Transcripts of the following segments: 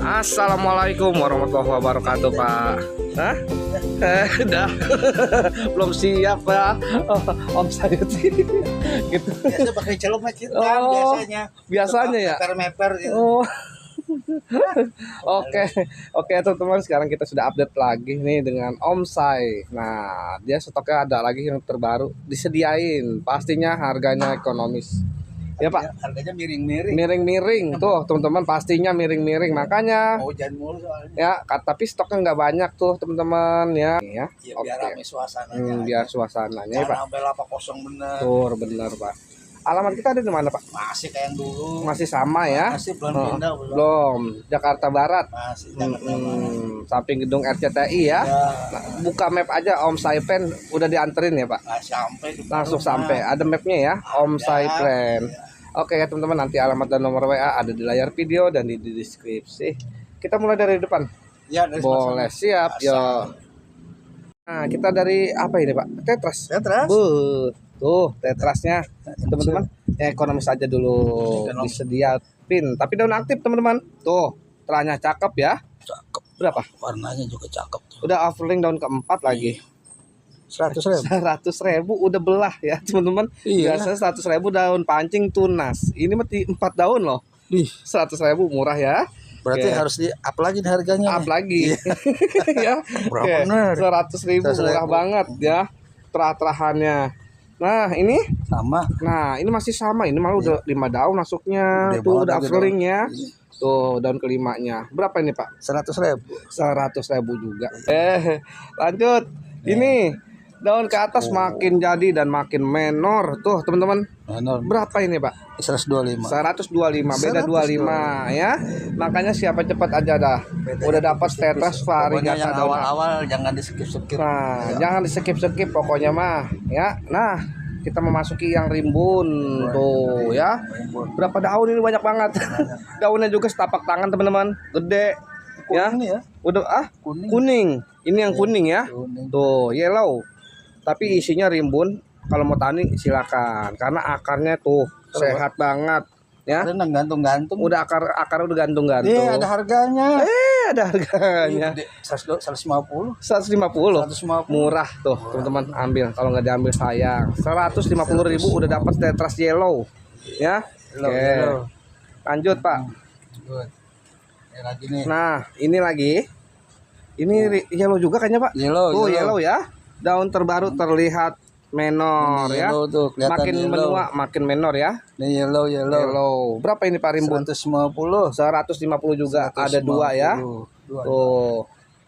Assalamualaikum warahmatullahi wabarakatuh, Pak. Hah? Dah. Belum siap ya. Om saya sih. Gitu. Biasa pakai celana kita biasanya ya. Meper gitu. Oh. Oke teman-teman, sekarang kita sudah update lagi nih dengan Om Sai. Nah, dia stoknya ada lagi yang terbaru, disediain. Pastinya harganya ekonomis. Ya Pak, Harganya miring-miring. miring-miring tuh teman-teman, pastinya miring-miring, makanya Hujan mulu soalnya. ya tapi stoknya nggak banyak tuh teman-teman ya. Ya, biar rame suasananya. Biar suasananya ya, Pak. Jangan sampai lapak kosong bener. Tur bener Pak. Alamat kita ada di mana Pak? Masih kayak yang dulu. Masih sama ya? Masih belum pindah belum. Belum. Jakarta Barat. Masih Jakarta Barat. Samping gedung RCTI ya. Ya, Nah, buka map aja Om Saipen udah dianterin ya Pak. nggak sampai di Langsung rumah. sampai. Ada mapnya ya, Om Ya, Saipen. ya. Oke ya teman-teman, nanti alamat dan nomor WA ada di layar video dan di deskripsi. Kita mulai dari depan. Ya, dari Boleh, sana. siap. Asal. Yo. Nah, kita dari apa ini Pak? Tetras. Ya, terus. Tuh tetrasnya teman-teman. Ya, ekonomis aja dulu. Ekonomis. Disediain. Tapi daun aktif teman-teman. Tuh, terahnya cakep ya. Cakep. Berapa? Warnanya juga cakep tuh. Udah offering daun keempat lagi. 100.000. 100.000 udah belah ya teman-teman. Iya. Biasanya 100.000 daun pancing tunas. Ini mati 4 daun loh. Ih, 100.000 murah ya. berarti Oke. harus di up lagi nih harganya. Up lagi. Ya. Berapa bener? 100.000 murah 100.000. banget ya. Terah-terahannya. Nah, ini Sama. ini masih sama. Ini malah udah 5 daun masuknya. Gede Tuh banget udah lagi offering ya. Iya. Tuh daun kelimanya. Berapa ini Pak? 100.000. 100.000 juga. Lanjut. Ini daun ke atas makin jadi dan makin menor. Tuh teman-teman. Menor. Berapa ini Pak? 125. 125, beda 25 ya. Makanya siapa cepat aja dah. Udah dapat Tetras Pokoknya variegata yang daun. awal-awal jangan di skip-skip. Nah, Ya. jangan di skip pokoknya mah ya. Nah, kita memasuki yang rimbun tuh ya. Berapa daun ini, banyak banget. Daunnya juga setapak tangan teman-teman, gede ya. Kuning ya. Udah Kuning. kuning. Ini yang kuning ya. Kuning. Tuh, yellow. Tapi isinya rimbun. Kalau mau tani silakan, karena akarnya tuh sehat banget ya. Ada yang gantung-gantung. Udah akar udah gantung-gantung. Iya, ada harganya. Ada harganya. 150. 150. 150. Murah tuh teman-teman, ambil. Kalau nggak diambil sayang. 150.000 udah dapat Tetras yellow ya. Yellow, Oke. yellow. Lanjut Pak. Good. Ya, lagi nih. Nah ini lagi. Ini yellow juga kayaknya Pak. Yellow, Tuh yellow. yellow ya. Daun terbaru terlihat menor Ini ya. yellow tuh, kelihatan Makin yellow. menua makin menor ya. Ini yellow. Yellow. Berapa ini Pak rimbun? 150. 150 juga. Ada 2 ya. Dua. Tuh.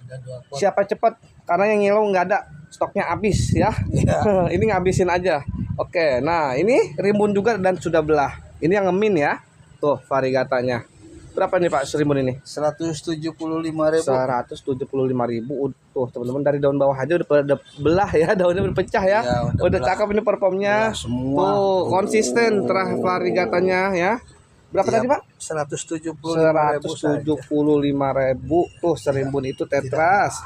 Ada 2 pot. Siapa cepat, karena yang yellow nggak ada, stoknya habis ya. Iya. Ini ngabisin aja. Oke, nah ini rimbun juga dan sudah belah. Ini yang ngemin ya. Tuh variegatanya. Berapa nih Pak serimbun ini? 175.000. 175.000. Tuh teman-teman, dari daun bawah aja udah pada belah ya, daunnya udah pecah ya. Ya, udah udah belah. cakep ini performnya. Ya, semua. Tuh konsisten terah variegatanya ya. Berapa tadi Pak? 175.000. 175.000. Tuh serimbun itu Tetras.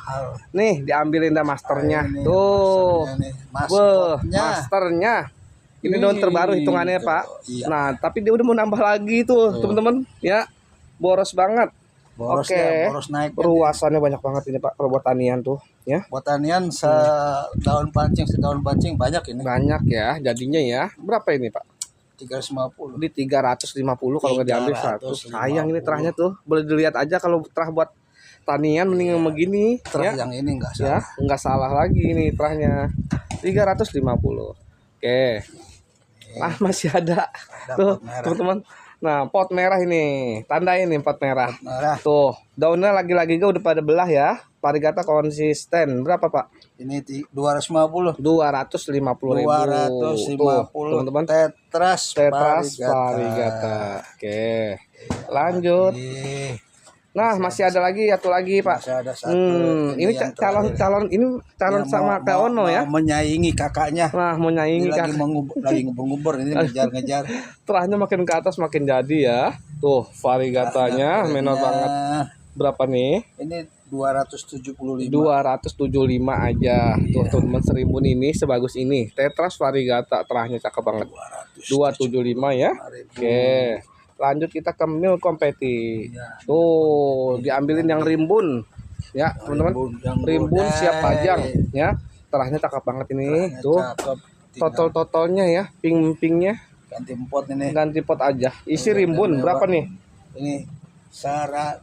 Nih diambilin dah masternya. Ini Tuh. Wah, masternya. masternya. Ini daun terbaru hitungannya Tuh, Pak. iya. Nah, tapi dia udah mau nambah lagi tuh, teman-teman. Ya, boros banget. Boros Oke. ya, boros naik. Perluasannya banyak banget ini Pak, kalau buat tanian tuh, ya. Buat tanian sedaun pancing banyak ini. Banyak ya, jadinya ya. Berapa ini Pak? 350. Di 350 kalau nggak diambil 100. Sayang ini terahnya tuh. Boleh dilihat aja kalau terah buat tanian mending yang begini, Terus ya. yang ini enggak Ya, salah. nggak salah lagi ini terahnya. 350. Oke. Ah, masih ada. Tuh, pot merah. teman-teman. Nah, pot merah ini. Tandain nih pot merah. Merah. Tuh, daunnya lagi-lagi udah pada belah ya. Variegata konsisten. Berapa, Pak? Ini 250. 250.000. 250. Tuh, teman-teman. Tetras Variegata. Oke. Lanjut. Ih, Nah, masih ada lagi, satu lagi, Pak. masih ada satu. Ini yang calon terakhir. sama Yang Kak Ono ya. mau menyaingi kakaknya. Nah, mau nyaingi Ini lagi Kak. lagi ngubur-ngubur ini ngejar-ngejar. Terahnya makin ke atas makin jadi ya. Tuh, variegatanya menor banget. Berapa nih? Ini 275. 275 aja. Tuh teman-teman, serimbun ini sebagus ini. Tetras variegata terahnya cakep banget. 275 ya. Oke. Lanjut kita ke Mil Kompeti. Iya. Tuh, diambilin yang rimbun. Ya, teman-teman. Rimbun siap pajang ya. Terahnya cakep banget ini. Tuh. Total-totalnya ya, ping-pingnya ganti pot ini. ganti pot aja. Isi rimbun berapa nih? Ini jangan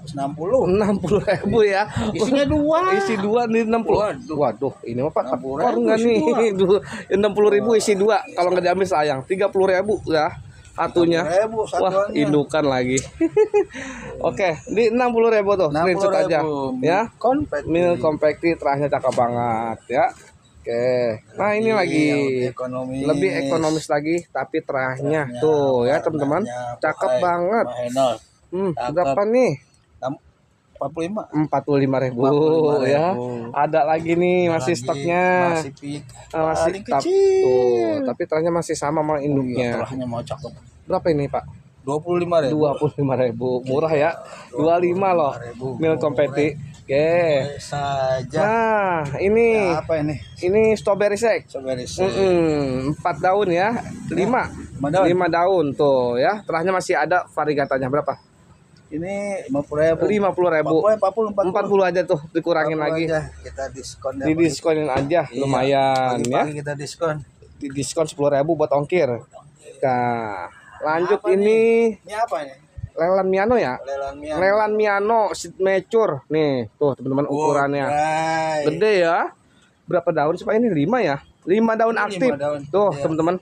160. 60.000 ya. Isinya 2. Isi 2 nih 60. Waduh, ini mah Pak tekor enggak nih? 60.000 isi 2. Kalau nggak diambil sayang. 30.000 ya. Satunya. Wah, indukan lagi. Oke, di 60.000 tuh. Screenshot aja ya. Mil Kompeti terahnya cakep banget ya. Oke, nah ini lagi lebih ekonomis lagi, tapi terahnya tuh ya teman-teman, cakep banget. Berapa nih? 45.000 ya. Ada lagi nih, masih stoknya, masih tuh, tapi terahnya masih sama sama induknya. Terahnya mau cakep. Berapa ini Pak? 25.000. Murah ya. 25 loh. Mil Kompeti. Oke. Saja. Nah, ini Ya, apa ini? ini strawberry shake. 4 daun ya. 5 daun tuh ya. Terahnya masih ada variegatanya berapa? Ini 50.000. 50.000. 40 aja tuh, dikurangin lagi. Kita diskon. Didiskonin aja, lumayan ya. Kita diskon. Diskon 10.000 buat ongkir. Nah, lanjut ini. Ini apa ini? Lelan Miano ya? Lelan Miano signature. Nih, tuh teman-teman ukurannya. Gede ya. Berapa daun sih Pak ini? 5 ya? 5 daun aktif. Tuh, teman-teman.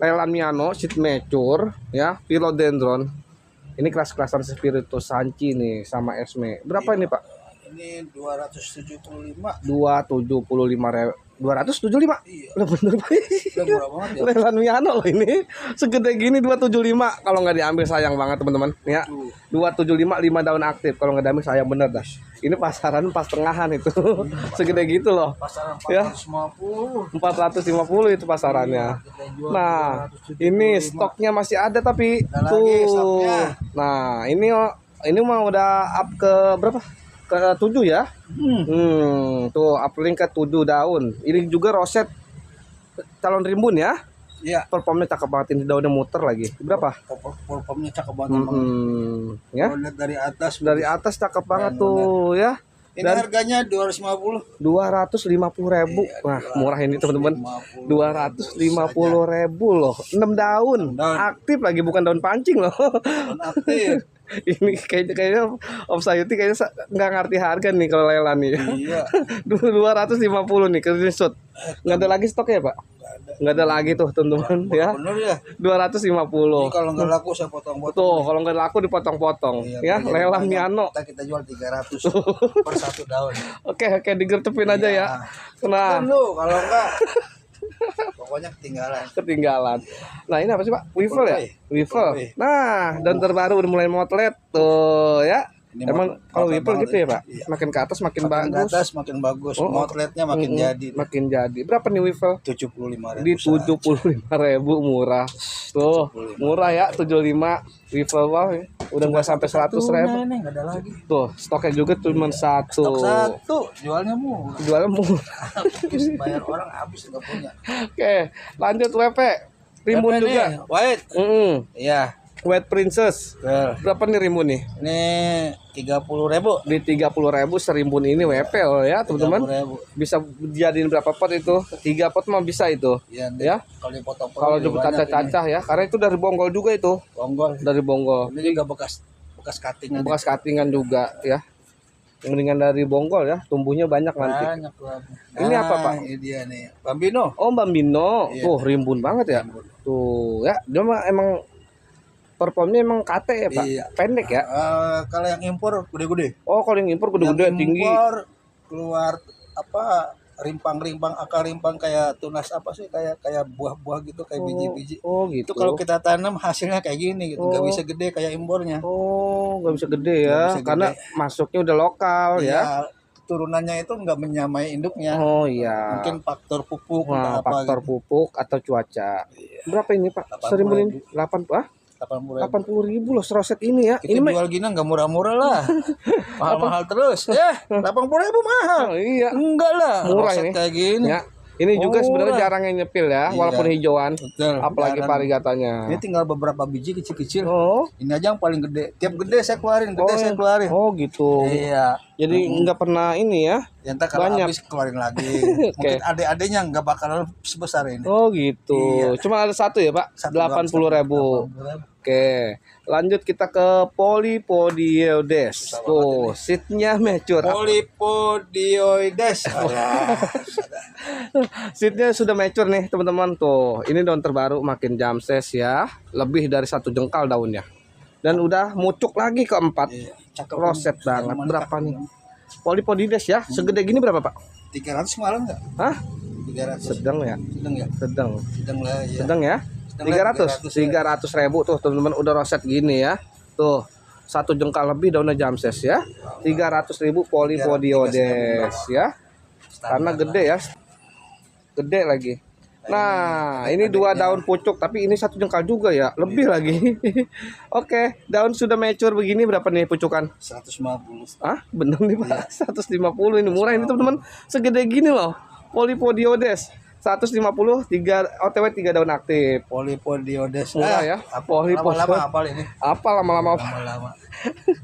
Lelan Miano signature ya, philodendron. Ini kelas-kelasan Spiritus Sanchi nih sama Esme. Berapa ini Pak? Ini 275. 275.000. 275? Iya. Udah bener Pak. Udah murah banget ya. Lelan Miano loh ini. Segede gini 275. Kalau nggak diambil sayang banget teman-teman. Ya. 275 5 daun aktif. Kalau nggak diambil sayang bener dah. Ini pasaran pas tengahan itu. Segede gitu loh. Pasaran 450. 450 itu pasarannya. Nah, ini stoknya masih ada tapi tuh. Nah, ini mah udah up ke berapa? Ke 7 ya. Tuh uplink ke 7 daun. Ini juga roset calon rimbun ya. Iya. Performnya cakep banget, ini daunnya muter lagi. Berapa? Performnya cakep banget. Ya. Lihat Dari atas cakep banget tuh ya. Ini harganya 250. 250.000. Wah, murah ini teman-teman. 250.000 loh. 6 daun. Aktif lagi, bukan daun pancing loh. Aktif. Ini kayaknya Om Sayuti kayaknya nggak ngerti harga nih kalau lelan nih. Iya. 250 nih screenshot. Nggak ada lagi stok ya Pak? Nggak ada lagi tuh teman-teman ya. Bener ya. 250. Ini kalau nggak laku saya potong-potong. Tuh kalau nggak laku dipotong-potong ya. Lelan Miano. Kita jual 300 per 1 daun. Oke digertupin aja ya. Nah. Kalau enggak pokoknya ketinggalan. Nah ini apa sih Pak? Wiffle ya? Wiffle. Nah, dan terbaru udah mulai motlet tuh ya. Emang kalau Wiffle gitu ya Pak? Iya. Makin ke atas makin Makin bagus. ke atas makin bagus. Motletnya makin jadi. Makin jadi. Berapa nih Wiffle? 75.000. Di 75.000 murah. Tuh, murah ya 75 Wiffle wow. Udah nggak sampai 100.000. Nggak ada lagi. Tuh, stoknya juga cuma satu. Stok satu, jualnya murah. Jualnya murah. Bayar orang habis nggak punya. Oke, lanjut WP. Rimbun juga. White. Iya. White Princess. Berapa nih rimbun nih? Ini 30.000. Di 30.000 serimbun ini WP loh ya teman-teman. Bisa jadiin berapa pot itu? 3 pot mah bisa itu. Iya. Ya. Kalau dipotong. Kalau dicacah-cacah ya, karena itu dari Bonggol juga itu. Dari Bonggol. Ini juga bekas cuttingan. Bekas cuttingan juga ya. Mendingan dari Bonggol ya, tumbuhnya banyak nanti. Ini apa Pak? Ini dia nih, Bambino. Oh Bambino. Iya. Tuh rimbun banget ya. Tuh ya, dia mah emang performnya emang kate ya Pak. Iya. Pendek ya. Kalau yang impor gede-gede. Oh kalau yang impor gede-gede tinggi. Impor keluar apa rimpang-rimpang, akar rimpang kayak tunas apa sih, kayak buah-buah gitu, kayak biji-biji. Oh gitu. Itu kalau kita tanam hasilnya kayak gini gitu, nggak bisa gede kayak impornya. Oh nggak bisa gede ya, bisa karena masuknya udah lokal ya. Turunannya itu nggak menyamai induknya. Oh iya. Mungkin faktor pupuk, Nah, faktor gitu. pupuk atau cuaca. Iya. Berapa ini Pak? Serimbun ini 80.000 loh seroset ini ya. Kita Ini jual gini nggak murah-murah lah. Mahal-mahal terus. 80.000 mahal. Oh, iya. Enggak lah. Murah roset ini. kayak gini. Ya. Ini juga sebenarnya Murah. jarang yang nyepil ya, Iya. walaupun hijauan. Betul. Apalagi Jarang. varigatanya. Ini tinggal beberapa biji kecil-kecil. Oh, Ini aja yang paling gede. Tiap gede saya keluarin, gede saya keluarin. oh gitu. Iya. Jadi nggak pernah ini ya. Ya, entar kalau Banyak. habis keluarin lagi. Mungkin adik-adiknya nggak bakal sebesar ini. Oh gitu. Iya. Cuma ada satu ya Pak. 80.000. 80.000. Oke, lanjut kita ke Polypodioides. Tuh, seednya mature. Polypodioides. Seednya sudah mature nih teman-teman. Tuh, ini daun terbaru makin jamses ya. Lebih dari 1 jengkal daunnya. Dan udah mucuk lagi keempat. Iya, cakep. Roset banget. Mantap. Berapa nih? Polypodioides ya. Segede gini berapa Pak? 300 malam enggak? Hah? 300. Sedang ya. Sedang ya? Sedang. Sedang lah ya. Sedang ya. 300.000 tuh teman-teman udah roset gini ya. Tuh 1 jengkal lebih daunnya jamses ya. 300.000 Polypodioides ya. Karena gede ya. Gede lagi. Nah, ini 2 daun pucuk tapi ini 1 jengkal juga ya. Lebih lagi. Oke, daun sudah mature begini berapa nih pucukan? 150. Ah, bener nih Pak. 150 ini murah ini teman-teman. Segede gini loh. Polypodioides 150 OTW 3 daun aktif. Polypodioides. Murah ya. Lama-lama apal ini. Apa lama-lama Lama-lama.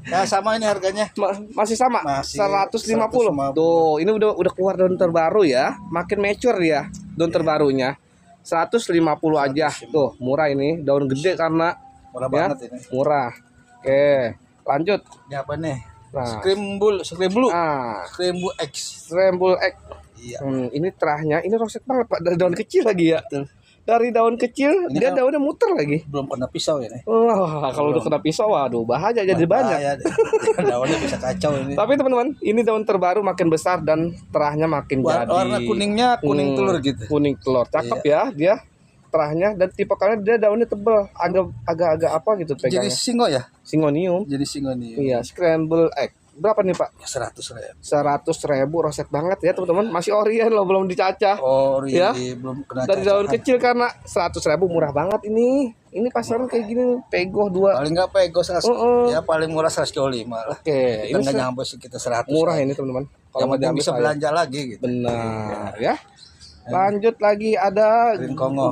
Ya sama ini harganya. masih sama Masih 150. 150. Tuh, ini udah keluar daun terbaru ya. Makin mature ya daun terbarunya. 150 aja. Tuh, murah ini. Daun gede karena Murah ya, banget ini. murah. Oke, lanjut. Ini apa nih? Nah. Scramble Ah, Scramble X. scramble egg. Iya. Ini terahnya, ini roset banget Pak dari daun kecil lagi ya. Dari daun kecil Ini dia kan- daunnya muter lagi. Belum kena pisau ya nih. Wah, kalau udah kena pisau waduh bahaya jadi banyak. Bahaya deh. Daunnya bisa kacau ini. Tapi teman-teman, ini daun terbaru makin besar dan terahnya makin jadi. Warna kuningnya kuning telur gitu. Kuning telur. Cakep ya dia terahnya dan tipe kalian dia daunnya tebal, agak-agak apa gitu Jadi pegangnya. singo ya? Singonium. Jadi singo nih. Iya, scramble egg. Berapa nih Pak? 100.000. 100.000 roset banget ya teman-teman. Masih orian loh, belum dicacah. Oh, Ya. belum kena Dari daun cacahan. kecil karena 100.000 murah banget ini. Ini pasaran kayak gini pegoh 2. Paling nggak pego 100. Ya paling murah 105 lah. Oke, Kita nggak nyampe sekitar 100. murah aja. ini teman-teman. Yang penting diambil bisa saya. belanja lagi gitu. Benar ya. Lanjut lagi ada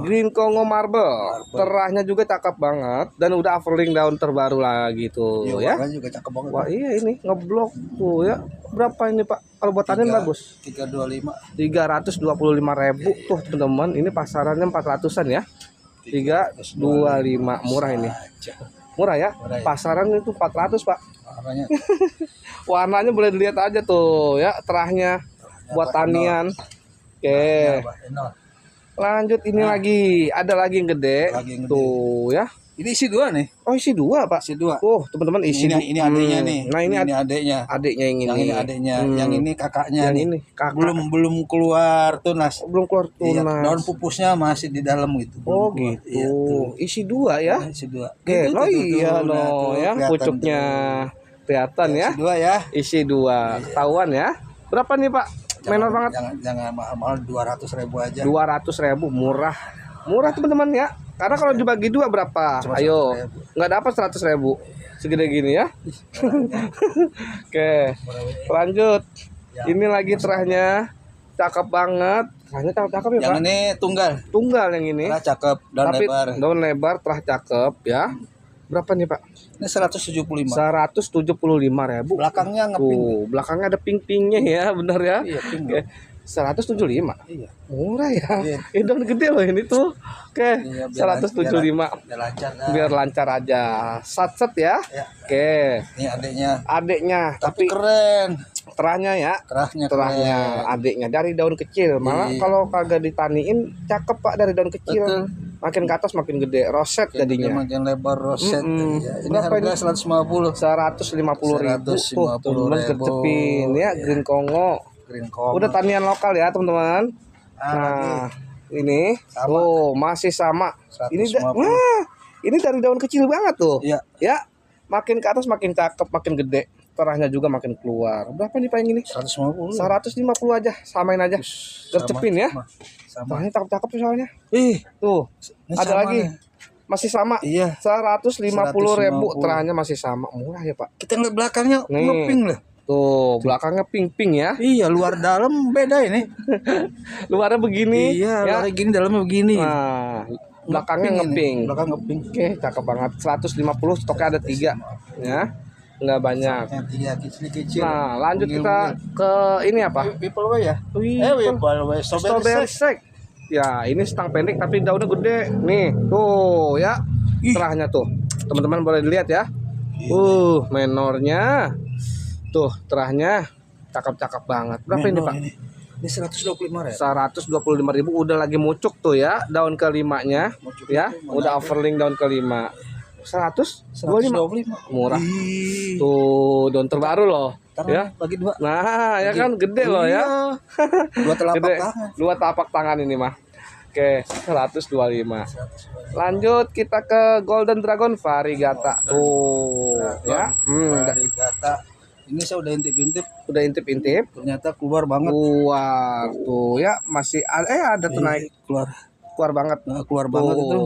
Green Congo Marble. Terahnya juga cakep banget dan udah overling daun terbaru lagi tuh ya. Warnanya juga cakep banget. Wah iya ini ngeblok tuh ya. Berapa ini Pak? Kalau buat tanin bagus. 325. 325.000 tuh teman-teman. Ini pasarannya 400-an ya. 325 murah ini. Murah ya. Murah ya. Pasaran itu 400 Pak. Warnanya Warnanya boleh dilihat aja tuh ya terahnya buat tanian. Oke. enak. Lanjut ini lagi, ada lagi yang gede. Lagi yang gede. Tuh ya. Ini isi 2 nih. Oh isi 2 Pak. Isi 2. Oh teman-teman isi Ini adiknya nih. Nah ini adiknya. adiknya yang ini. Yang ini adiknya, yang ini kakaknya Yang nih. ini kakak. Belum keluar tunas. Belum keluar Iya, tunas. daun pupusnya masih di dalam gitu. Oh Belum keluar. gitu. Iya, tuh. Isi 2 ya. Isi 2. Oke, oh iya Nah, no tuh, ya kelihatan pucuknya tuh. kelihatan ya. Isi 2 ya. Isi 2. Ketahuan ya. Berapa nih Pak? Menor banget. Jangan mahal-mahal 200.000 aja. 200.000 murah. Murah teman-teman ya. Karena kalau dibagi 2 berapa? Cuma Ayo. 100.000. Nggak dapat 100.000. Segede gini ya. Oke. Lanjut. Ya, Ini lagi terahnya cakep banget. Terahnya cakep ya, Yang Pak. ini tunggal. Tunggal yang ini. Nah, cakep dan Tapi lebar. daun lebar terah cakep ya. Berapa nih, Pak? Ini 175. 175.000. Belakangnya ngeping. Tuh, belakangnya ada ping-pingnya ya, benar ya. Iya, ping. Oke. 175. Iya. Murah ya. Iya. Daun gede loh ini tuh. Oke. Iya, biar 175. Biar lancar. Biar lancar aja. Sat-set ya. Ya. Oke. Ini adiknya. Adiknya Tapi tapi keren. terahnya ya. Terahnya Terahnya keren. adiknya dari daun kecil. Malah Iya. kalau kagak ditaniin cakep Pak dari daun kecil. Betul. Makin ke atas makin gede, roset Dia jadinya. makin lebar roset. Mm-mm. Ya, ini Berapa harga ini? 150. 150.000 tuh teman-teman 150.000. gercepin ya Green Congo. Green Congo. Udah tanian lokal ya teman-teman. Nah, ini Sama. tuh masih sama. Ini 150. wah, ini dari daun kecil banget tuh. Iya. Ya, makin ke atas makin cakep, makin gede. Terahnya juga makin keluar. Berapa nih Pak yang ini? 150. 150 aja, samain aja. Gercepin ya. Sama. Terahnya cakep-cakep tuh soalnya. Ih, Tuh, ini ada sama lagi. nih. Masih sama. Iya. 150.000 150. terahnya masih sama. Murah ya Pak. Kita ngeliat belakangnya Nih. ngeping lah. Tuh, belakangnya pink-pink ya. Iya, luar dalam beda ini. Luarnya begini. Iya, ya. luar gini, dalamnya begini. Nah, belakangnya Ngepink ini. ngepink. Belakang ngepink. Oke, cakep banget. 150, stoknya ada 3 ya. Nggak banyak. Yang 3 kecil-kecil. Nah, lanjut kita ke ini apa? People way ya. Wih, People way. strawberry shake. Ya, ini stang pendek tapi daunnya gede. Nih, tuh ya. Terahnya tuh. Teman-teman boleh dilihat ya. Menornya. Tuh, terahnya cakep-cakep banget. Berapa ini, Pak? Ini 125 ya. 125.000 udah lagi mucuk tuh ya. Daun kelimanya ya. Udah overling daun kelima. 125 murah. Tuh, daun terbaru loh. Ya. Bagi 2. Nah, ya kan gede loh ya. 2 telapak Gede. tangan. 2 tapak tangan ini mah. Oke, 125. Lanjut kita ke Golden Dragon Variegata. Tuh, ya. Variegata. Ini saya udah intip-intip, Udah intip-intip. ternyata keluar banget. Keluar tuh ya, masih ada tuh naik. Keluar banget. Keluar banget itu.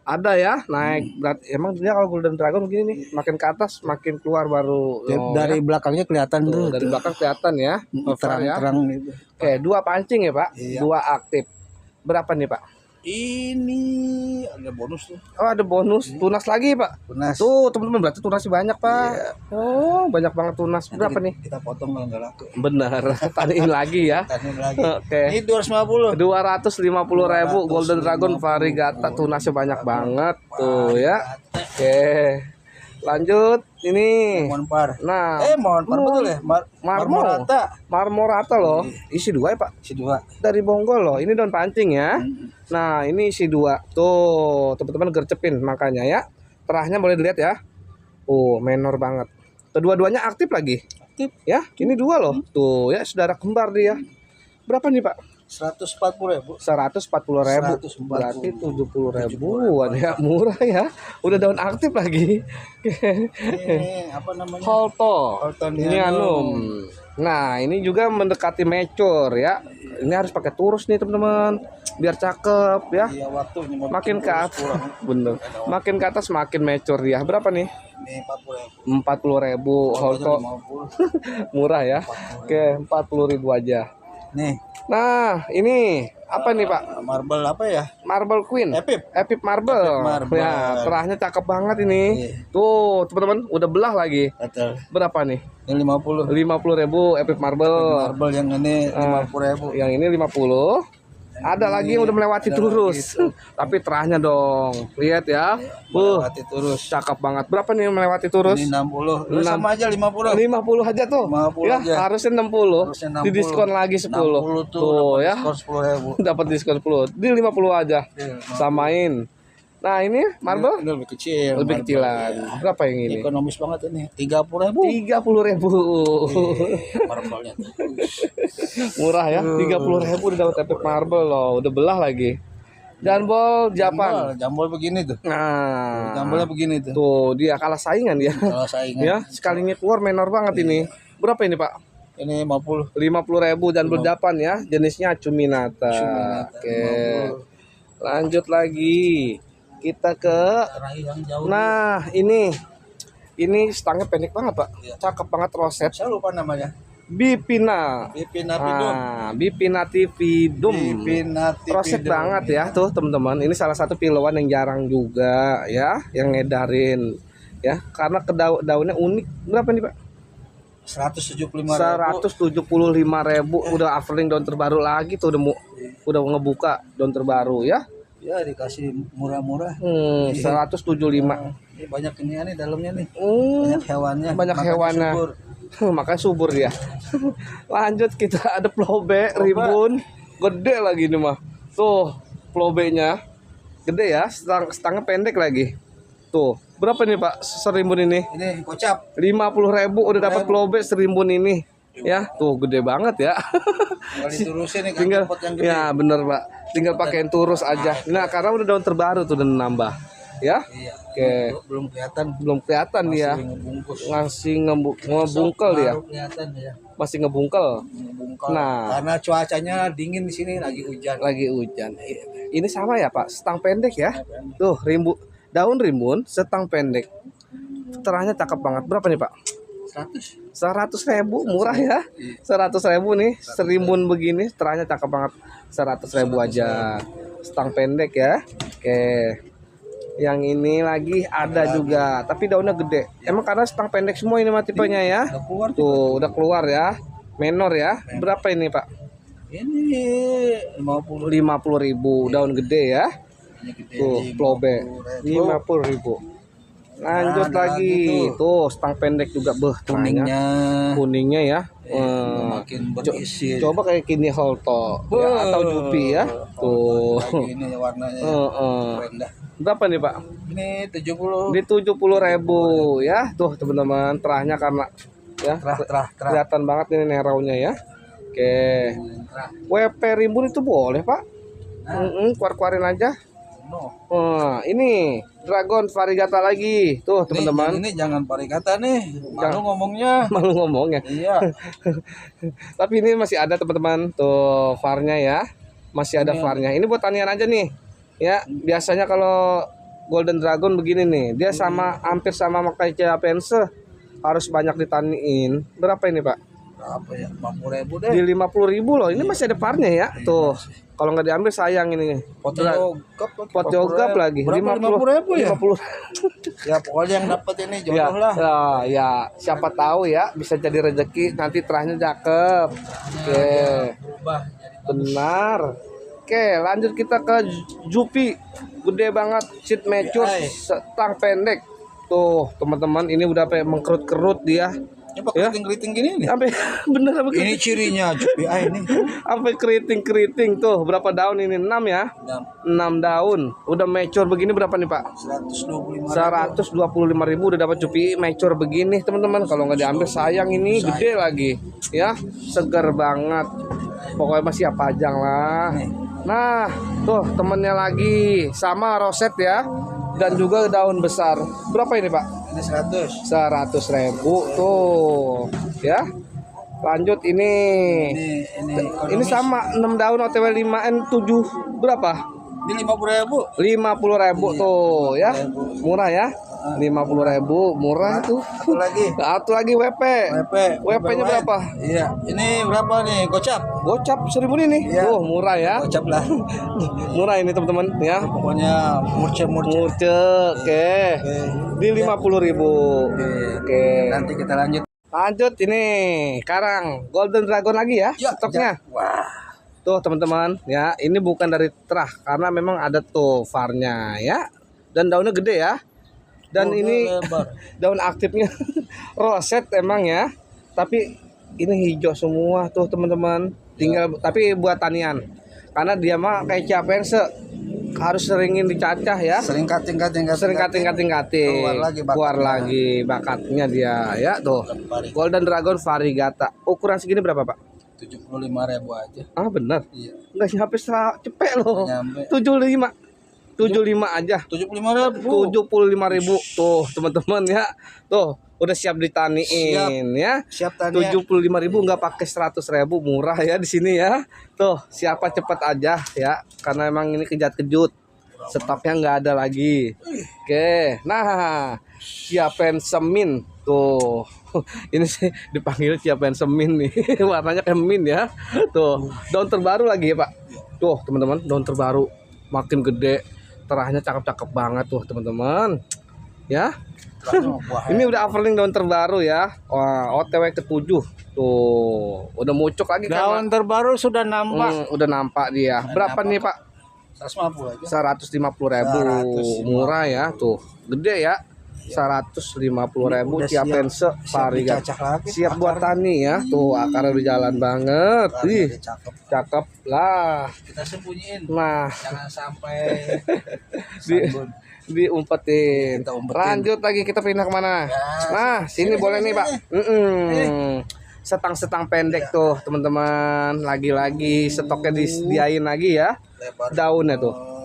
Ada ya, naik berat. Emang dia kalau Golden Dragon begini nih, makin ke atas makin keluar baru. Dari belakangnya kelihatan tuh. Dari belakang kelihatan ya. Terang-terang gitu. Oke, 2 pancing ya, Pak. Iya. 2 aktif. Berapa nih, Pak? Ini ada bonus tuh. Oh, ada bonus. Tunas lagi, Pak. Tunas. Tuh, teman-teman, berarti tunasnya banyak, Pak. Oh, banyak banget tunas. Berapa nih? Kita potong kalau nggak laku. Benar. Taniin lagi ya. Taniin lagi. Oke. Ini 250. 250.000 Golden Dragon Variegata, tunasnya banyak banget tuh ya. Oke. Lanjut ini. Monpar. Nah, Monpar betul ya? Marmorata. Marmorata loh. Isi 2 ya, Pak. Isi 2. Dari Bonggol loh. Ini daun pancing ya. Nah, ini isi 2. Tuh, teman-teman gercepin makanya ya. Terahnya boleh dilihat ya. Menor banget. Kedua-duanya aktif lagi. Aktif. Ya, ini 2 loh. Tuh ya, saudara kembar dia. Berapa nih, Pak? 140.000. 140.000. Berarti 70.000-an ya, murah ya. Udah daun aktif lagi. Ini apa namanya? Holtonianum. Nah, ini juga mendekati mature ya. Ini harus pakai turus nih, teman-teman. Biar cakep ya. Iya, waktu ini Makin ke atas, bener. Makin ke atas makin mature dia. Berapa nih? Ini 40.000. 40.000 Holto. 50. Murah ya. Oke, 40.000 aja. Nih, Nah, ini apa nih, Pak? marble apa ya? Marble Queen. Epip Marble. Marble. Ya, terahnya cakep banget ini. Iya. Tuh, teman-teman, udah belah lagi. Betul. Berapa nih? Ini 50. 50.000 Epip Marble. Marble yang ini 50.000. Yang ini 50. Ada lagi yang udah melewati turus. Tapi terahnya dong. Lihat ya. Melewati turus. Cakep banget. Berapa nih yang melewati turus? Ini 60. Lu sama aja 50. 50 aja tuh. 50 ya, aja. harusnya 60. Harusnya 60. Didiskon lagi 10. 60 Tuh ya. Diskon 10.000. Dapat diskon 10. Di 50 aja. Samain. Nah, ini marble Ini lebih kecil. lebih kecilan. Berapa yang ini? Ekonomis banget ini. 30.000. 30.000. Marble-nya. Murah ya. 30.000 udah dapat Epic Marble loh. Udah belah lagi. Jambol Japan. Jambol begini tuh. Nah, Jambolnya begini tuh. tuh dia kalah saingan dia. Kalau saingan. Ya, sekalinya keluar menor banget ini. Berapa ini, Pak? Ini 50. 50.000 jambol Japan ya. Jenisnya Acuminata. Oke. Lanjut lagi. Kita ke Yang jauh. Nah, ini stangnya pendek banget, Pak. Cakep banget roset. Saya lupa namanya. Bipina. Bipinapidum. Bipinatifidum. Bipinapidum. Roset banget ya tuh, teman-teman. Ini salah satu piloan yang jarang juga ya, yang ngedarin ya, karena daunnya unik. Berapa nih, Pak? 175.000. 175.000 udah offering daun terbaru lagi tuh, udah ngebuka daun terbaru ya. Ya dikasih murah-murah. 175. Ini banyak ini nih dalamnya nih. Hmm, Banyak hewannya. banyak Makanya hewannya. subur. Makanya subur ya. Lanjut kita ada plobe rimbun. Gede lagi ini mah. Tuh, plobenya. Gede ya, stangnya pendek lagi. Tuh, berapa nih, Pak, serimbun ini? Ini kocap. 50.000 udah dapat plobe serimbun ini. Ya, tuh gede banget ya. Tinggal diturusin nih, Tinggal pot yang gede. ya, bener, Pak. Tinggal pakein turus aja. Nah, karena udah daun terbaru tuh dan nambah. Ya. Iya. Oke. Belum kelihatan. Dia. Ngebungkus. Ngasih ngebungkel dia. Baru kelihatan ya. Masih ngebungkel. Ngebungkel. Nah. Karena cuacanya dingin di sini, lagi hujan. Lagi hujan. Ini sama ya, Pak, setang pendek ya. Tuh, daun rimbun setang pendek. Terahnya cakep banget. Berapa nih, Pak? 100. 100.000 murah ya. 100.000 nih, serimbun begini, terahnya cakep banget. 100.000 aja. Stang pendek ya. Oke. Yang ini lagi ada juga, tapi daunnya gede. Emang karena stang pendek semua ini mah tipenya ya. Udah keluar Tuh, udah keluar ya. Menor ya. Berapa ini, Pak? ini 50. 50.000, daun gede ya. Ini gede, Tuh, plobe 50.000. Lanjut Nah, ada lagi. lagi Tuh, stang pendek juga kuningnya kuningnya ya. makin berisi. Coba kayak Kini Holto ya, atau Jupi ya. Tuh. Lagi ini warnanya keren dah. Berapa nih, Pak? Ini 70. Di 70.000 ya. Tuh, teman-teman, terahnya karena ya Terah. kelihatan banget ini neraunya ya. Oke. WP rimbun itu boleh, Pak? Keluar-keluarin aja. No. Ini Dragon Variegata lagi. Tuh, teman-teman. Ini jangan parikata nih. Malu ngomongnya. Malu ngomong ya. Iya. Tapi ini masih ada, teman-teman. Tuh, varnya ya. Masih ada varnya. Ini buat tanian aja nih. Ya, biasanya kalau Golden Dragon begini nih. Dia hampir sama kayak Ciapense. Harus banyak ditaniin. Berapa ini, Pak? Berapa ya? 50.000 deh. Di 50.000 loh. Ini masih ada varnya ya. Tuh. Kalau nggak diambil sayang ini. Pot jogap lagi. 50.000 ya? 50. Ya pokoknya yang dapat ini Ya, jodoh lah. ya, siapa tahu ya bisa jadi rezeki, nanti terahnya cakep. Oke. Benar. Oke, lanjut kita ke Jupi. Gede banget, seed mature, stang pendek. Tuh, teman-teman, ini udah sampai mengkerut-kerut dia. Coba Ya. keriting-keriting gini nih. Sampai bener apa Ini cirinya Jupi ini. sampai keriting-keriting tuh. Berapa daun ini? 6 ya? 6 daun. Udah mature begini berapa nih, Pak? 125.000 udah dapat Jupi mature begini, teman-teman. Kalau nggak diambil sayang, ini gede lagi. Ya, segar banget. Pokoknya masih apa aja lah. Nah, tuh temennya lagi sama roset ya. Dan juga daun besar. Berapa ini, Pak? Ini 100. 100.000 tuh. Ya. Lanjut ini. Ini sama 6 daun OTW 5N 7 berapa? Ini 50.000. 50.000 tuh ya. Murah ya. 50.000 murah tuh. Satu lagi WP. WP-nya berapa? Iya, ini berapa nih? Gocap 1.000 ini. Iya. Murah ya. Gocap lah. Murah ini, teman-teman ya. Pokoknya murce. Oke. Di 50.000. Oke. Nanti kita lanjut. Lanjut ini Karang Golden Dragon lagi ya, stoknya. Wah. Tuh, teman-teman ya. Ini bukan dari terah karena memang ada tuh varnya ya. Dan daunnya gede ya. Dan ini daun aktifnya roset emang ya. Tapi ini hijau semua tuh, teman-teman. Tinggal tapi buat tanian. Karena dia mah kayak Ciapense, harus seringin dicacah ya. Sering kating. Keluar lagi bakatnya dia ya tuh. Golden Dragon Variegata. Ukuran segini berapa, Pak? 75.000 aja. Ah, benar. Iya. Enggak nyampe cepet loh. Nyampe. 75 aja. 75.000 tuh, teman-teman ya. Tuh, udah siap ditaniin ya. Siap tanian. 75.000 nggak pakai 100.000, murah ya di sini ya. Tuh, siapa cepat aja ya. Karena emang ini kejut-kejut. Stoknya nggak ada lagi. Oke. Nah, Ciapensemin tuh. Ini sih dipanggil Ciapensemin nih. Warnanya kayak min ya. Tuh, daun terbaru lagi ya, Pak. Tuh, teman-teman, daun terbaru makin gede. Terahnya cakep-cakep banget tuh, teman-teman. Ya. Ini udah overling daun terbaru ya. Wah, OTW ke-7. Tuh, udah mucuk lagi kan. Daun terbaru sudah nampak. Udah nampak dia. Berapa nih, Pak? 150 aja. 150.000. Murah ya, tuh. Gede ya. 150.000 Ciapense Variegata. Siap buat tani ya. Tuh, akarnya udah jalan banget. Ih, cakep lah. Kita sembunyiin. Nah, Jangan sampai diumpetin. Lanjut lagi, kita pindah kemana? Nah, sini boleh nih, Pak. Setang-setang pendek tuh, teman-teman. Lagi-lagi stoknya disediain lagi ya. Daunnya tuh.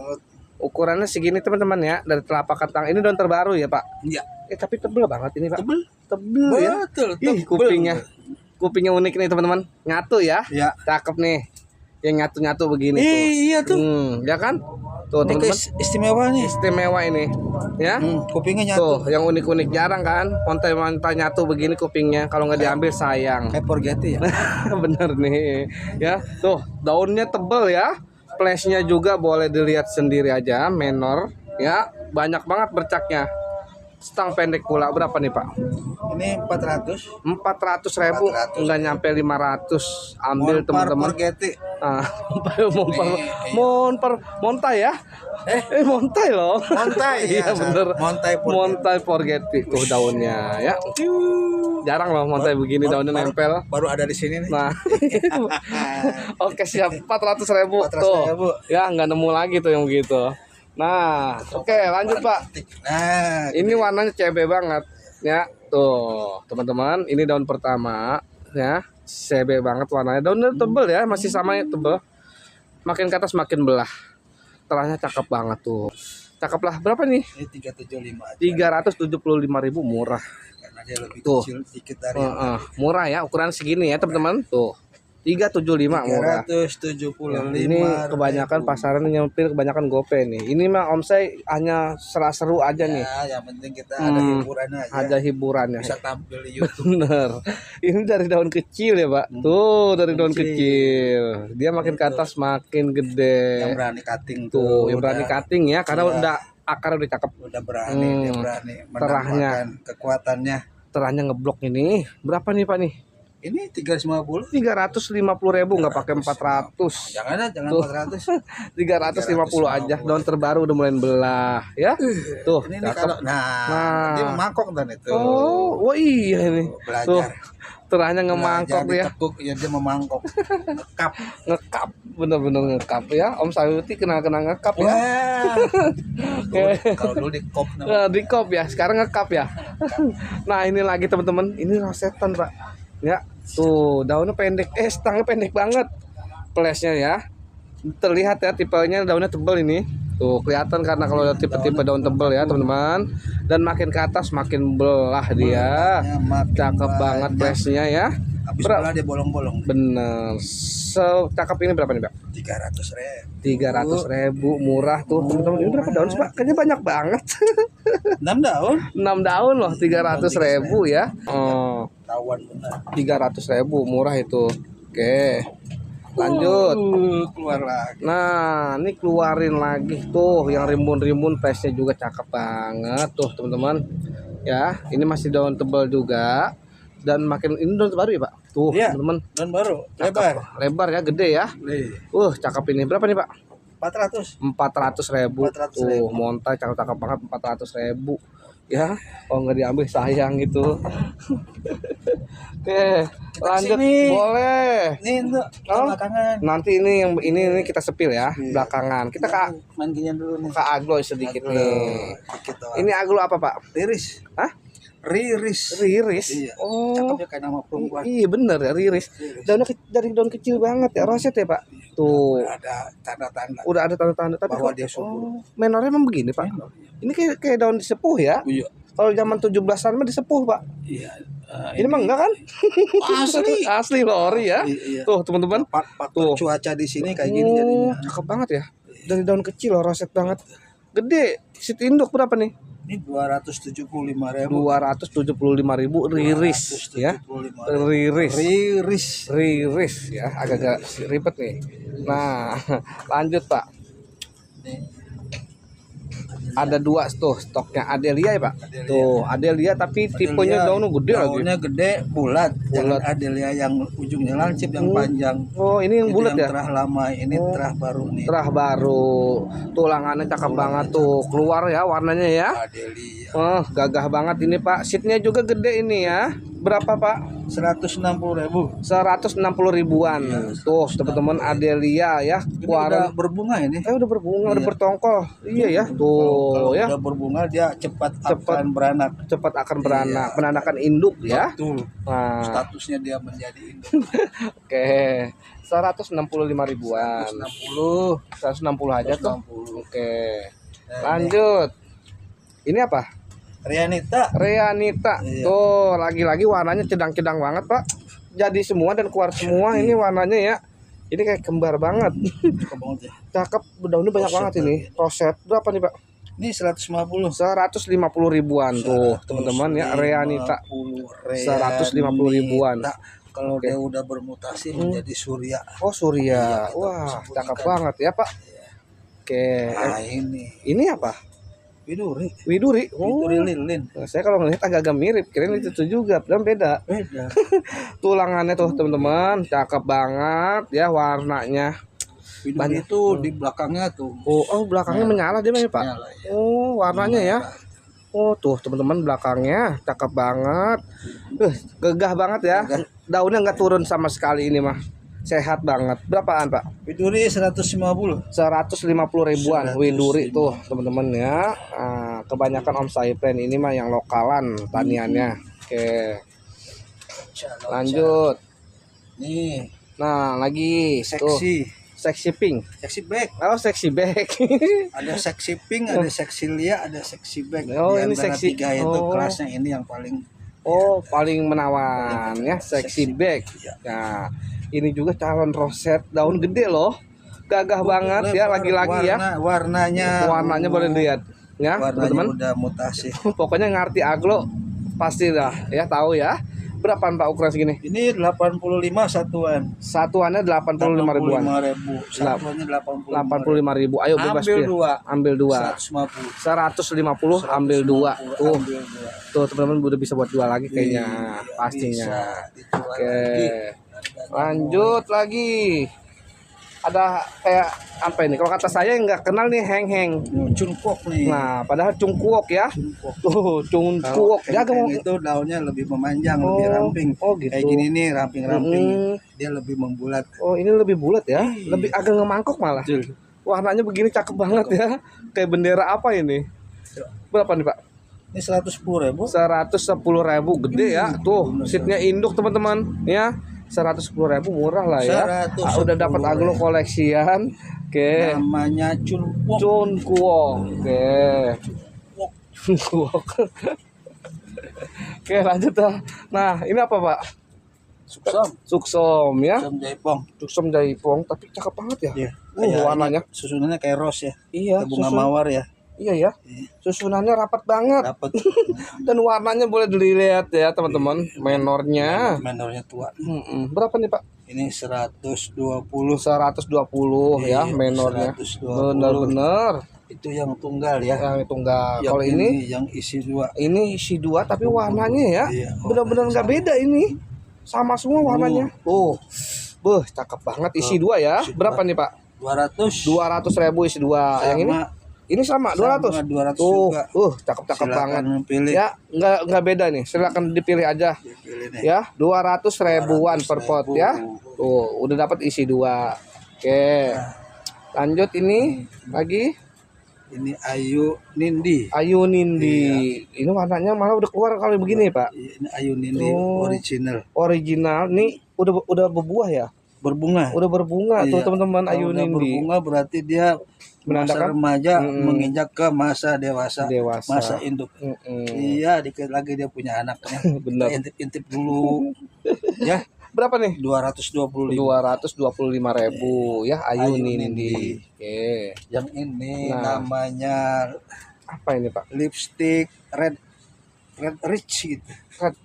Ukurannya segini, teman-teman ya. Dari telapak kentang. Ini daun terbaru ya, Pak? Iya. Tapi tebel banget ini, Pak. Tebel ya. Betul. Ih, kupingnya unik nih, teman-teman. Nyatu ya. Iya. Cakep nih. Yang nyatu-nyatu begini tuh. Iya tuh. Ya kan? Tuh Ini teman-teman, istimewa nih. istimewa ini ya. Kupingnya nyatu. Tuh yang unik-unik jarang kan, montai-montai nyatu begini kupingnya, kalau nggak diambil sayang. Kayak Forgetti ya. Bener nih ya. Tuh daunnya tebel ya, flashnya juga boleh dilihat sendiri aja, menor ya, banyak banget bercaknya. Stang pendek pula berapa nih Pak? Ini 400. 400.000, 400. nggak nyampe 500. Ambil Monpar teman-teman. Forgetti. Ah, monper, montai ya? Montai loh. Montai Iya ya. bener. Montai Forgetti. Montai Forgetti tuh daunnya ya. Jarang loh montai begini daunnya nempel. Baru ada di sini nih. Nah, oke siap 400.000 tuh. 400.000. Ya nggak nemu lagi tuh yang begitu. Nah, oke lanjut Pak. Nah, Ini warnanya CB banget ya. Tuh, teman-teman, ini daun pertama ya. CB banget warnanya. Daunnya tebel ya, masih sama ya tebel. Makin ke atas makin belah. Terahnya cakep banget tuh. Cakep lah. Berapa nih? ini 375 aja. 375.000, murah. Karena dia lebih Tuh. kecil dikit dari Murah ya, ukuran segini ya, teman-teman. Tuh. 375 murah. 375. Ini kebanyakan pasaran nyempil, kebanyakan gope nih. Ini mah om saya hanya seru aja nih. Ya, yang penting kita ada hiburannya aja. Ada hiburannya. Bisa tampil di YouTube. Bener. Ini dari daun kecil ya Pak. Tuh dari daun kecil. Dia makin ke atas makin gede. Yang berani cutting Tuh, yang udah- berani cutting ya, karena Iya. udah akar udah cakep. udah berani, dia berani Terahnya. menambahkan kekuatannya. Terahnya ngeblok ini. Berapa nih Pak nih? Ini 350. 350.000, nggak pakai 400. Jangan Tuh. 400. 350 aja. Daun terbaru udah mulai belah ya. Tuh, Ini cakep. kalau Nah. dia memangkok dan itu. Oh iya ini. Belajar. Tuh, terahnya ngemangkok dia. Ditekuk, ya dia memangkok. Ngekap. Ngekap, bener-bener ngekap ya. Om Sayuti kenal-kenal ngekap ya. Wah. Oke. Kalau dulu di kop Nah, namanya. di kop ya, sekarang ngekap ya. Nah ini lagi teman-teman, ini rosetan Pak. Ya, tuh daunnya pendek, stangnya pendek banget. Flashnya ya, terlihat ya tipenya daunnya tebal ini. Tuh kelihatan karena kalau tipe-tipe daun tebal ya teman-teman. Dan makin ke atas makin belah dia. Makin Cakep banget banyak. flashnya ya. Habis bola dia bolong-bolong. Bener. Cakep ini berapa nih Pak? 300.000. 300.000, murah tuh teman-teman. Ini berapa daun sih Pak? Kayaknya banyak banget. 6 daun. 6 daun loh, 300.000 ya. Oh, Tawan benar. 300.000 murah itu. Oke. Lanjut. Keluar lagi. Nah, ini keluarin lagi tuh yang rimbun-rimbun, flashnya juga cakep banget tuh teman-teman. Ya, ini masih daun tebal juga. Dan makin ini daun baru ya Pak. Tuh Iya. teman-teman. Daun baru. Cakep. Lebar. Lebar ya, gede ya. Nih. Cakep ini. Berapa nih Pak? 400. 400.000. 400.000. Tuh, montai cakep-cakep banget 400.000. Ya, kalau nggak diambil sayang gitu. Oke, lanjut kesini. boleh. Nih untuk Oh. belakangan. Nanti ini yang ini kita sepil ya, belakangan. Kita main ginian dulu nih. ke aglo sedikit nih. Dikit doang. Ini aglo apa Pak? Riris. Hah? Riris. Riris. Iya. Oh, Cakepnya kayak nama perempuan. iya bener ya riris. Daunnya dari daun kecil banget ya, roset ya Pak. Tuh, Ada tanda-tanda udah ada tanda-tanda tapi bahwa kok- dia subur. menornya emang begini Pak. Ini kayak daun disepuh ya. Iya. Kalau zaman 17-an mah disepuh Pak. Iya. Ini mah enggak kan? asli. Asli lori ya. Iya. Tuh teman-teman. Faktor Tuh. cuaca di sini kayak gini jadinya. Cakep banget ya. Dari daun kecil loh, roset banget. Gede. Sit induk berapa nih? Ini 275.000. 275.000 riris ya. 275.000. Riris. Riris. Riris ya, agak-agak ribet nih. Nah, lanjut Pak. Nih. Ada dua tuh stoknya Adelia ya Pak. Adelia. Tuh Adelia tapi tipenya daunnya gede lagi. Daunnya gede, bulat. Jangan Bulat. Adelia yang ujungnya lancip, yang panjang. Oh ini yang Itu bulat yang ya. terah lama, ini terah baru nih. Terah baru. Tulangannya cakep banget tuh. Keluar ya warnanya ya. Adelia. Oh, gagah banget ini Pak. Seatnya juga gede ini ya. Berapa Pak? 160.000. 160.000-an. Tuh teman-teman Adelia ya. Ini Keluaran. udah berbunga ini. Udah berbunga, udah Iya. bertongkol. Iya ya. Kalau Tuh ya. udah berbunga dia cepat akan beranak. Cepat akan beranak, Iya. menandakan induk ya. Betul. Nah, Statusnya dia menjadi induk. oke. 165.000-an. 60. 160 aja tuh. 160. Oke. Lanjut. Ini apa? Rianita. Reanita. Iya. Tuh, lagi-lagi warnanya cedang-cedang banget, Pak. Jadi semua dan keluar semua ini warnanya ya. Ini kayak kembar banget. Cakep banget ya. Cakep, daunnya banyak Roset banget ini. Roset berapa nih Pak? Ini 150. 150 ribuan tuh teman-teman ya. Reanita 150 ribuan. Kalau Oke. dia udah bermutasi menjadi surya. Oh Surya. Iya, kita Wah bisa cakep bunyikan. banget ya Pak. Oke. Nah ini Ini apa? Widuri. Widuri. Oh. Widuri lilin. Nah, saya kalau ngelihat agak-agak mirip, kirain itu tuh juga, dan beda. Beda. Tulangannya tuh teman-teman, cakep banget ya warnanya. Widuri Banyak. itu di belakangnya tuh. Oh belakangnya menyala dia Pak. Nyala ya. Oh warnanya ya. Oh tuh teman-teman belakangnya cakep banget. Gagah banget ya. Gagah. Daunnya nggak turun sama sekali ini mah. Sehat banget. Berapaan Pak? Widuri 150. 150 ribuan 150. Widuri tuh teman-teman ya. Nah, kebanyakan Om Saipren ini mah yang lokalan taniannya. Oke. Lanjut. Nih, Nah, lagi tuh seksi. seksi pink. Seksi back. Oh, seksi back. Ada seksi pink, ada seksi lia, ada seksi back. Oh, Di ini antara seksi. tiga itu Oh. kelasnya ini yang paling Oh, paling menawan ya, seksi Seksi back. ya. Nah, ini juga calon roset, daun gede loh. Gagah banget ya, lagi-lagi ya. Warnanya boleh lihat ya, Warnanya teman-teman. udah mutasi. Pokoknya ngerti aglo pasti dah ya, tahu ya. Berapaan Pak ukuran segini? Ini 85 satuan. Satuannya 85 ribuan. 85.000. Satuannya 85 ribu. Ayo bebas Ambil pilih. dua. Ambil dua. 150. 150 ambil dua. Tuh, Ambil dua. tuh teman-teman udah bisa buat jual lagi kayaknya, Iya, pastinya. bisa dijual Oke. lagi. Lanjut lagi. Ada kayak apa ini? Kalau kata saya nggak kenal nih heng-heng. Cungkok nih. Nah, padahal cungkuok ya. Cungkok. Tuh, cungkuok. Kalau Jaga mau. itu daunnya lebih memanjang, Oh, lebih ramping. oh gitu. Kayak gini nih, ramping-ramping. Mm. Dia lebih membulat. Oh, ini lebih bulat ya. Iya. Lebih agak ngemangkok malah. Betul. Warnanya begini cakep banget ya. Kayak bendera apa ini? Berapa nih, Pak? Ini 110.000. 110 ribu gede ya. Tuh, seatnya induk teman-teman ya. 110 ribu murah lah ya. 110.000. Udah dapat aglo koleksian. Oke. Namanya cungkok. Cunkuok. Oke. Cunkuok. Oke, lanjut dah. Nah, ini apa, Pak? Suksom. Suksom ya. Suksom jaipong. Suksom jaipong, tapi cakep banget ya. Iya. Warnanya. Susunannya kayak rose ya. Iya, Kayak bunga susun- mawar ya. Iya ya. Susunannya rapat banget. Dapat Dan warnanya boleh dilihat ya, teman-teman. Menornya. menornya tua. Berapa nih, Pak? Ini 120. 120 ya Iya, menornya. 120. Benar-benar. Itu yang tunggal ya. Yang tunggal. Yang Kalau ini yang isi dua. ini isi dua tapi warnanya ya Iya, benar-benar nggak beda ini. Sama semua warnanya. Tuh. Beuh, cakep banget isi dua ya. Isi Berapa nih, Pak? 200. 200 ribu isi dua. Yang ini sama 200. 200 Tuh, juga. cakep-cakep Silakan banget. memilih. Ya, nggak beda nih. Silakan dipilih aja. Dipilih nih. Ya, 200 ribuan per pot 200.000. ya. Tuh, udah dapat isi dua. Oke. Lanjut ini lagi Ini Ayu Nindi. Ayu Nindi. Ini warnanya malah udah keluar kalau begini, Pak. Ini Ayu Nindi Oh. original. Original nih udah berbuah ya. Berbunga. Udah berbunga tuh Iya. teman-teman Kalau Ayu udah Nindi. berbunga berarti dia masa Menandakan remaja Mm-mm. menginjak ke masa dewasa. Dewasa. Masa induk. Iya, dikit lagi dia punya anaknya. Bener. Intip-intip dulu. Ya, Berapa nih? 225. 225 ribu ya Ayu, Ayu Nindi. Nindi. Oke. Yang ini Nah. namanya Apa ini, Pak? lipstick red rich gitu. Red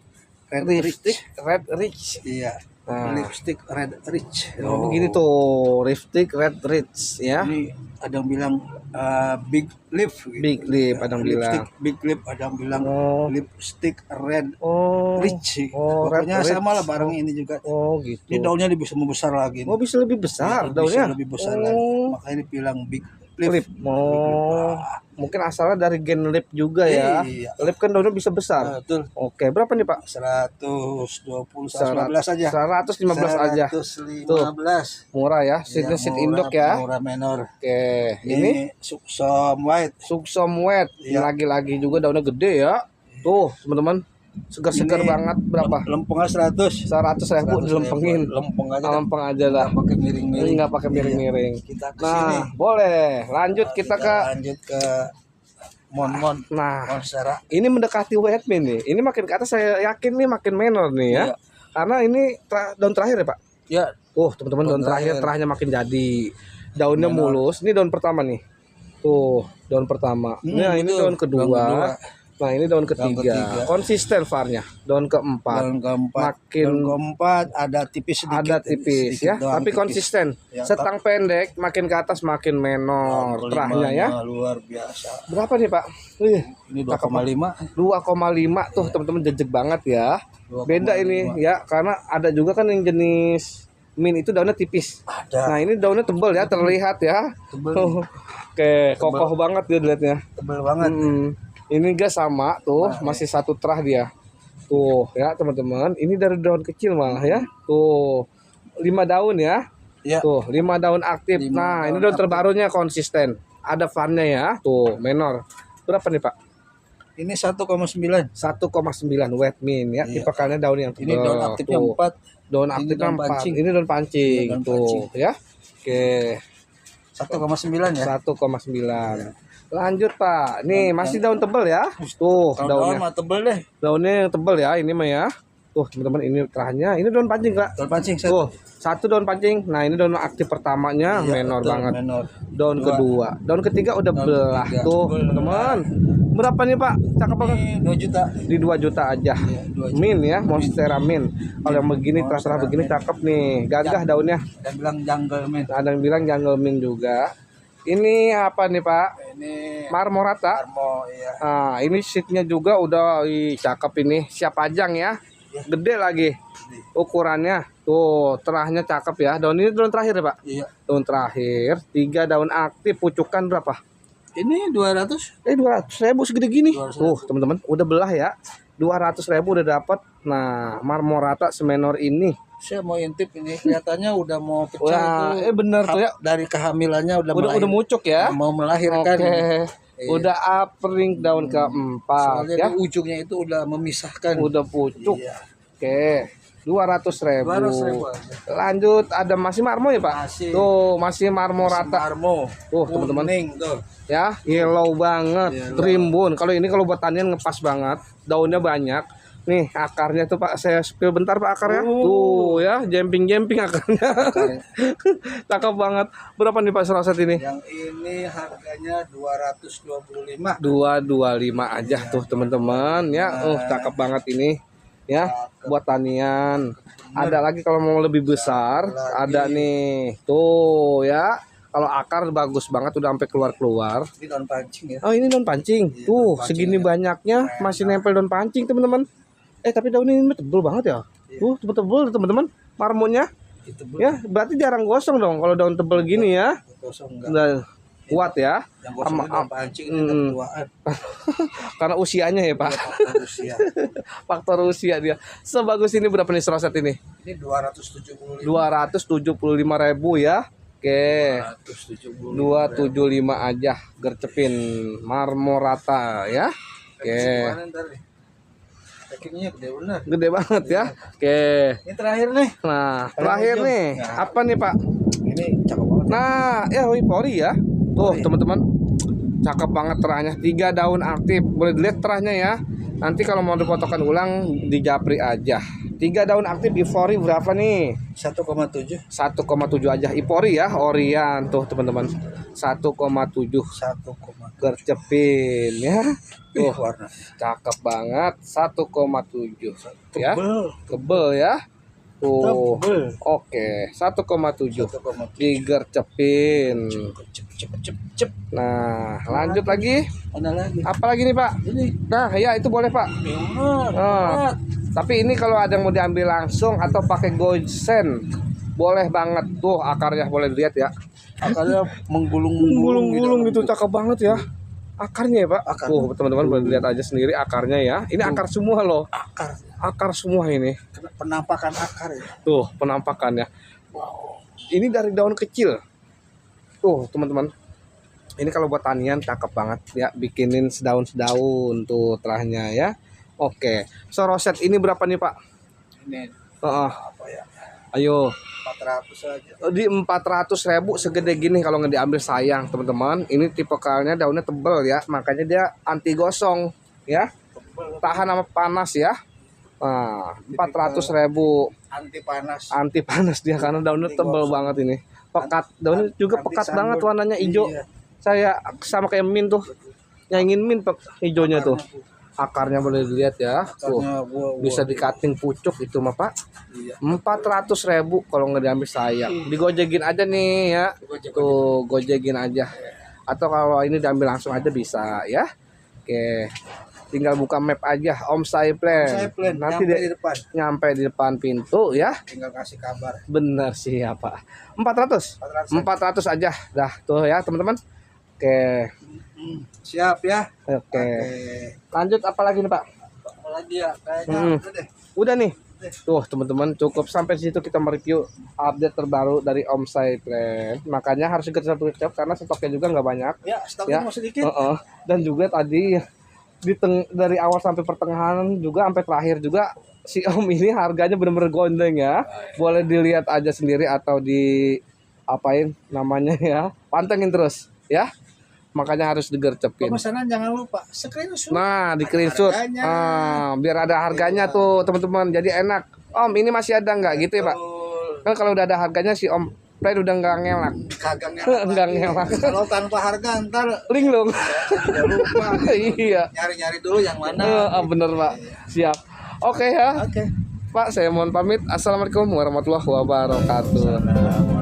Red lipstick rich. Red Rich. Iya. Nah. Lipstick red rich. Oh, begini tuh, lipstick Red Rich ya. Ini ada yang bilang big lip gitu. Big lip ada yang Lipstick bilang. big lip, ada yang bilang Oh. lipstick red Oh. rich. Oh, red Pokoknya rich. sama lah barang ini juga. Oh, gitu. Ini daunnya bisa membesar lagi. Oh, bisa lebih besar Bisa daunnya. lebih besar Oh. lagi. Makanya dibilang big lip. Lip. Oh. Mungkin asalnya dari gen lip juga ya. Iya. Lip kan daunnya bisa besar. Betul. Oke, berapa nih, Pak? 120, 115 aja. 115 aja. 115. Murah ya. Iya, Seat murah, induk ya. Murah menor. Oke, ini Ini Suksom white. Suksom wet. Iya. Lagi-lagi juga daunnya gede ya. Tuh, teman-teman. Segar-segar Ini banget berapa? Lempengnya 100. 100 ribu 100.000. dilempengin. Lempeng aja. Lempeng aja dah. Nggak pakai miring-miring. Nggak pakai miring-miring. Iya. Kita ke sini. Nah, boleh. Lanjut kita ke lanjut ke Mon nah, Monstera. ini mendekati Whiteman nih. Ini makin ke atas saya yakin nih makin menor nih ya. Iya. Karena ini daun terakhir ya, Pak. Ya, Teman-teman, daun Daun terakhir terakhir. terahnya makin jadi. Daunnya Menor. mulus. Ini daun pertama nih. Tuh, daun pertama. Nah, ini betul. daun kedua. Nah, ini daun ketiga. ketiga. Konsisten varnya. Daun keempat. Daun keempat. Makin Daun keempat ada tipis sedikit. ada tipis sedikit ya, doang tapi tipis. konsisten. Ya, Setang pendek, makin ke atas makin menor Daun terahnya ya. kelimanya luar biasa. Berapa nih, Pak? Wih, Ini cakep 2,5. 2,5 tuh teman-teman, jejek banget ya. 2,5. Beda ini ya, karena ada juga kan yang jenis mint itu daunnya tipis. Ada. Nah, ini daunnya tebal ya, terlihat ya. Tebel. Oke, kokoh banget dia dilihatnya. Tebel banget. Ini gak sama tuh, masih satu terah dia. Tuh ya teman-teman, ini dari daun kecil malah ya. Tuh 5 daun ya. Ya. Tuh 5 daun aktif. 5 Nah, ini daun daun terbarunya konsisten. Ada fannya ya. Tuh menor. Berapa nih Pak? Ini 1,9. 1,9 wet mint ya. Iya. Tipikalnya daun yang Ini daun aktifnya 4. Daun Ini aktifnya daun 4. pancing. Ini daun pancing. Iya, daun Tuh pancing. ya. Oke. 1,9 ya. 1,9. Lanjut Pak. Nih masih daun tebal ya. Tuh Daun daunnya. mah tebel deh. Daunnya yang tebal ya ini mah ya. Tuh teman-teman, ini terahnya. Ini daun pancing Kak. Daun pancing Tuh satu daun pancing. Nah ini daun aktif pertamanya Iya, menor betul, banget. menor. Daun kedua. Daun ketiga udah Daun belah. ketiga. Tuh Belah. teman-teman. Berapa nih Pak? Cakep banget. Ini 2 juta. Di 2 juta aja. 2 juta. Min ya, Monstera Min. Kalau yang begini terserah begini cakep nih. Gagah daunnya. Dan bilang jungle man. Ada yang bilang jungle mint juga. Ini apa nih Pak? Ini Marmorata. Armo ya. Nah, ini seatnya juga udah cakep ini, siap pajang ya. Gede lagi ukurannya. Tuh, terahnya cakep ya. Daun ini daun terakhir ya, Pak? Iya. Daun terakhir, 3 daun aktif, pucukan berapa? Ini 200. 200.000 segede gini. 200.000. Tuh, teman-teman, udah belah ya. 200.000 udah dapat. Nah, Marmorata semenor ini. Saya mau intip ini, kelihatannya udah mau pecah Wah, itu. bener tuh ya. Dari kehamilannya udah Udah mucuk ya. mau melahirkan. Oke. Iya. Udah apring daun keempat Soalnya ya. di ujungnya itu udah memisahkan. Udah pucuk. Iya. Oke, 200.000. 200.000 aja. Lanjut, ada masih marmo ya Pak? Masih. Tuh, masih marmo rata. Armo. Tuh, teman-teman. Kuning tuh. Ya, yellow banget, Yellow. Rimbun. Kalau ini kalau buat tanian ngepas banget. Daunnya banyak. Nih, akarnya tuh Pak, saya spill bentar Pak akarnya. Tuh ya, jumping-jumping akarnya. Cakep banget. Berapa nih Pak seroset ini? Yang ini harganya 225. 225 aja tuh teman-teman ya. Cakep banget ini ya, buat tanian. Ada lagi kalau mau lebih besar, ada nih. Tuh ya. Kalau akar bagus banget udah sampai keluar-keluar. Ini daun pancing ya. Oh, ini daun pancing. Iya, Tuh, daun pancing segini ya. banyaknya masih nempel daun pancing, teman-teman. Tapi daun ini tebel banget ya. Iya. Tuh, tebel-tebel teman-teman. Marmonnya. Itu Ya, berarti jarang gosong dong kalau daun tebel gini ya. kosong enggak. Udah kuat ya. Yang kosong itu daun pancing ini ketuaan. Karena usianya ya, Pak. Usia. Faktor usia dia. Sebagus ini berapa nih seroset ini? Ini 275. 275.000 ya. Oke. 275. 275 aja, gercepin Marmorata ya. Oke. Gimana ntar nih? Packingnya gede bener. Gede banget ya. Oke. Ini terakhir nih. Nah, terakhir ujung. nih, Nah. apa nih Pak? Ini cakep banget. Nah, ya Pori ya. Tuh, teman-teman. Cakep banget terahnya. 3 daun aktif. Boleh dilihat terahnya ya. Nanti kalau mau dipotongkan ulang di japri aja. 3 daun aktif Ipori berapa nih? 1,7. 1,7 aja. Ipori ya, Orion tuh teman-teman. 1,7 1,7. gercepin ya. Tuh, Warna. cakep banget. 1,7 ya. Tebel. Tebel ya. Tuh. Tebel. Oke, 1,7 1,7. digercepin. Cep. Nah, lanjut lagi. Ada lagi. Apa lagi nih, Pak? Ini. Nah, ya itu boleh, Pak. Benar. Ah. Tapi ini kalau ada yang mau diambil langsung atau pakai gosen, boleh banget. Tuh akarnya boleh dilihat ya. Akarnya menggulung-gulung gitu, cakep banget ya. Akarnya ya, Pak. Akar. Tuh, teman-teman boleh lihat aja sendiri akarnya ya. Ini akar semua loh. Akar. Akar semua ini. Penampakan akar ya. Tuh, penampakannya. Ini dari daun kecil. Tuh, teman-teman. Ini kalau buat tanian cakep banget ya. Bikinin sedaun-sedaun tuh terahnya ya. Oke. Seroset ini berapa nih, Pak? Ini Apa ya? Ayo. 400 aja. Di 400.000 segede gini kalau nggak diambil sayang, teman-teman. Ini tipikalnya daunnya tebel ya. Makanya dia anti gosong ya. Tahan sama panas ya. Nah, 400.000. anti panas. Anti panas dia karena daunnya tebal banget ini. Pekat, daunnya juga Anti pekat sunburn. banget warnanya hijau. Iya. Saya sama kayak mint tuh. Nyaingin mint hijaunya tuh. Akarnya boleh dilihat ya. Tuh. Akarnya buah-buah. Bisa di cutting pucuk itu mah Pak. Iya. 400.000 kalau nggak diambil sayang. Digojegin aja nih ya. Tuh gojegin aja. Atau kalau ini diambil langsung aja bisa ya. Oke. Tinggal buka map aja Om Saiplen. Saya plan Nanti nyampe deh di depan. nyampe di depan pintu ya. Tinggal kasih kabar. Bener sih ya Pak. 400. 400 aja. Dah tuh ya teman-teman. Oke. Siap ya. Oke. Lanjut apa lagi nih Pak? Apa lagi ya? Kayaknya udah deh. Udah nih. Tuh teman-teman cukup sampai situ kita mereview update terbaru dari Om Saiplen. Makanya harus segera siap karena stoknya juga nggak banyak. Ya, stoknya Ya. mau sedikit. Dan juga tadi dari awal sampai pertengahan juga sampai terakhir juga si Om ini harganya bener-bener gondeng ya. Boleh dilihat aja sendiri atau di apain namanya ya. Pantengin terus ya. Makanya harus digercepin. Pemesanan jangan lupa screenshot. Nah, di screenshot. Harganya. Biar ada harganya tuh, teman-teman. Jadi enak. Om, ini masih ada nggak gitu ya, Pak? Kan kalau udah ada harganya si Om Plen udah nggak ngelak. Kagak ngelak. Nggak ngelak. Kalau tanpa harga ntar Linglung. udah lupa. Iya. Nyari-nyari dulu yang mana. Bener, Pak. Siap. Oke ya. Oke. Pak, saya mohon pamit. Assalamualaikum warahmatullahi wabarakatuh.